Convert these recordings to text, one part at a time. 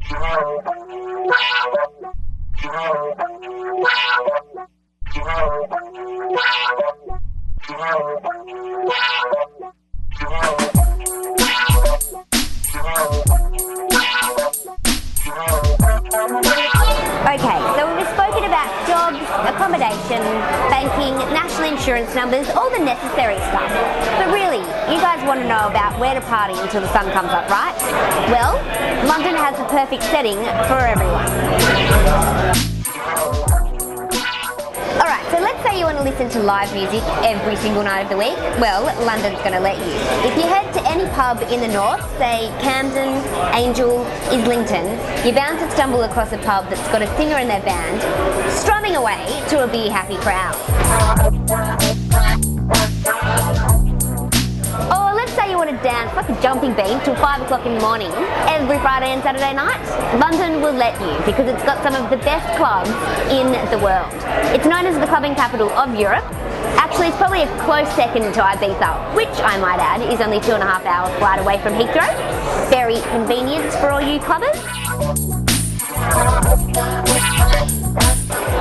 Okay, so we've spoken about jobs, accommodation, banking, national insurance numbers, all the necessary stuff. But really, you guys want to know about where to party until the sun comes up, right? Well, London has the perfect setting for everyone. Alright, so let's say you want to listen to live music every single night of the week. Well, London's going to let you. If you head to any pub in the north, say Camden, Angel, Islington, you're bound to stumble across a pub that's got a singer in their band strumming away to a Be Happy crowd. Or let's say you want to dance like a jumping bean till 5 o'clock in the morning every Friday and Saturday night. London will let you because it's got some of the best clubs in the world. It's known as the clubbing capital of Europe. Actually, it's probably a close second to Ibiza, which I might add is only 2.5 hours flight away from Heathrow. Very convenient for all you clubbers.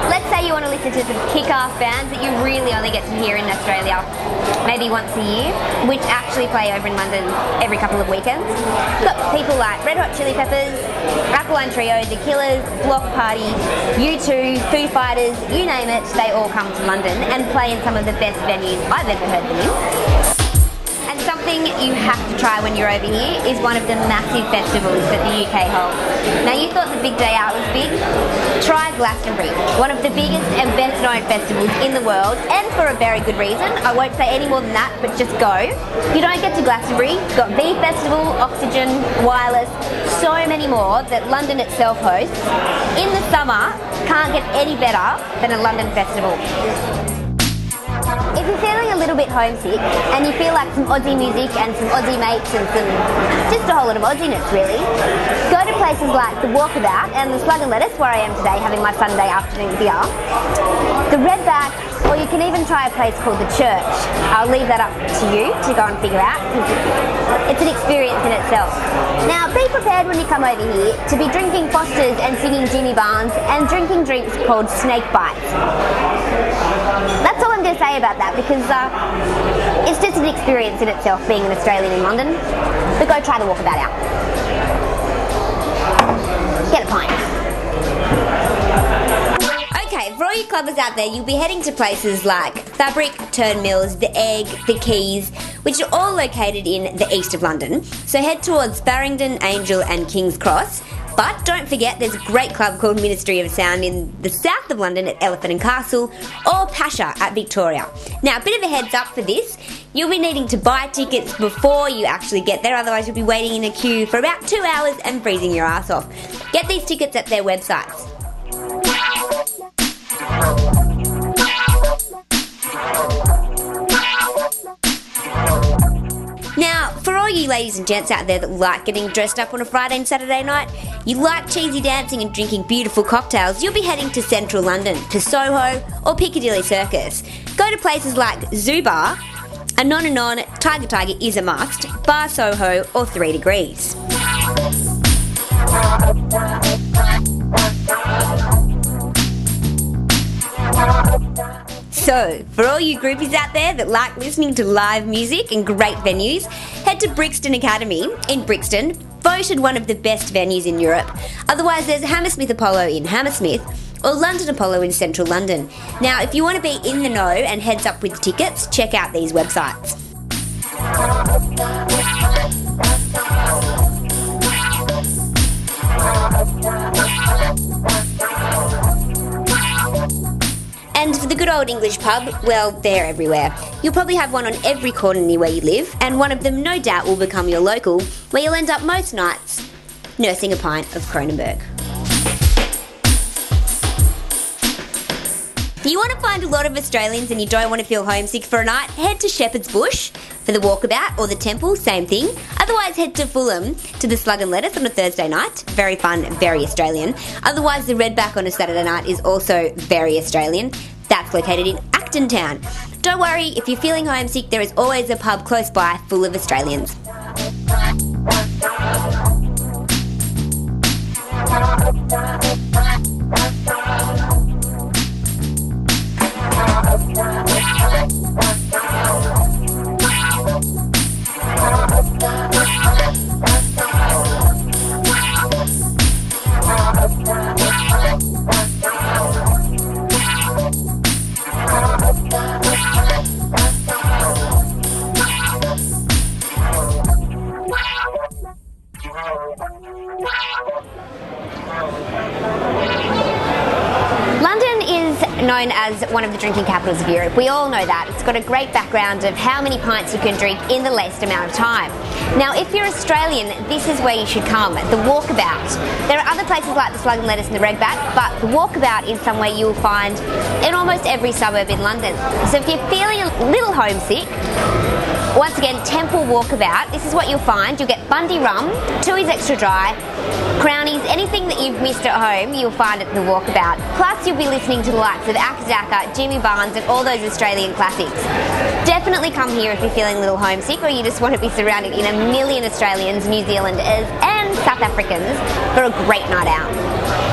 Let's say you want to listen to some kick-ass bands that you really only get to hear in Australia maybe once a year, which actually play over in London every couple of weekends. Got people like Red Hot Chili Peppers, Alkaline Trio, The Killers, Block Party, U2, Foo Fighters, you name it, they all come to London and play in some of the best venues I've ever heard them in. And something you have to try when you're over here is one of the massive festivals that the UK holds. Now, you thought the big day out was big? Try Glastonbury, one of the biggest and best known festivals in the world, and for a very good reason. I won't say any more than that, but just go. If you don't get to Glastonbury, you've got Bee Festival, Oxygen, Wireless, so many more that London itself hosts. In the summer, can't get any better than a London festival. If you're feeling a little bit homesick and you feel like some Aussie music and some Aussie mates and just a whole lot of Aussiness really, go to places like the Walkabout and the Slug and Lettuce, where I am today having my Sunday afternoon beer, the Redback, or you can even try a place called the Church. I'll leave that up to you to go and figure out because it's an experience in itself. Now, be prepared when you come over here to be drinking Fosters and singing Jimmy Barnes and drinking drinks called Snake Bites. That's all I'm going to say about that because it's just an experience in itself being an Australian in London. But go try the Walkabout out. Get a pint. Okay, for all you clubbers out there, you'll be heading to places like Fabric, Turnmills, The Egg, The Keys, which are all located in the east of London. So head towards Farringdon, Angel and King's Cross. But don't forget there's a great club called Ministry of Sound in the south of London at Elephant and Castle, or Pasha at Victoria. Now, a bit of a heads up for this, you'll be needing to buy tickets before you actually get there, otherwise you'll be waiting in a queue for about 2 hours and freezing your ass off. Get these tickets at their websites. Now, for all you ladies and gents out there that like getting dressed up on a Friday and Saturday night, you like cheesy dancing and drinking beautiful cocktails, you'll be heading to central London, to Soho or Piccadilly Circus. Go to places like Zoo Bar, Anon, Tiger Tiger is a must, Bar Soho or 3 Degrees. So, for all you groupies out there that like listening to live music and great venues, head to Brixton Academy in Brixton, voted one of the best venues in Europe. Otherwise, there's Hammersmith Apollo in Hammersmith or London Apollo in central London. Now, if you want to be in the know and heads up with tickets, check out these websites. And for the good old English pub, well, they're everywhere. You'll probably have one on every corner near where you live, and one of them no doubt will become your local, where you'll end up most nights nursing a pint of Kronenberg. If you want to find a lot of Australians and you don't want to feel homesick for a night, head to Shepherd's Bush for the Walkabout, or the Temple, same thing. Otherwise, head to Fulham to the Slug and Lettuce on a Thursday night. Very fun, very Australian. Otherwise, the Redback on a Saturday night is also very Australian. That's located in Acton Town. Don't worry, if you're feeling homesick, there is always a pub close by full of Australians. London is known as one of the drinking capitals of Europe. We all know that. It's got a great background of how many pints you can drink in the least amount of time. Now, if you're Australian, this is where you should come, the Walkabout. There are other places like the Slug and Lettuce and the Redback, but the Walkabout is somewhere you'll find in almost every suburb in London. So if you're feeling a little homesick, once again, Temple Walkabout, this is what you'll find. You'll get Bundy rum, Tooheys Extra Dry, Crownies, anything that you've missed at home, you'll find at the Walkabout. Plus, you'll be listening to the likes of Akazaka, Jimmy Barnes, and all those Australian classics. Definitely come here if you're feeling a little homesick or you just want to be surrounded in a million Australians, New Zealanders, and South Africans for a great night out.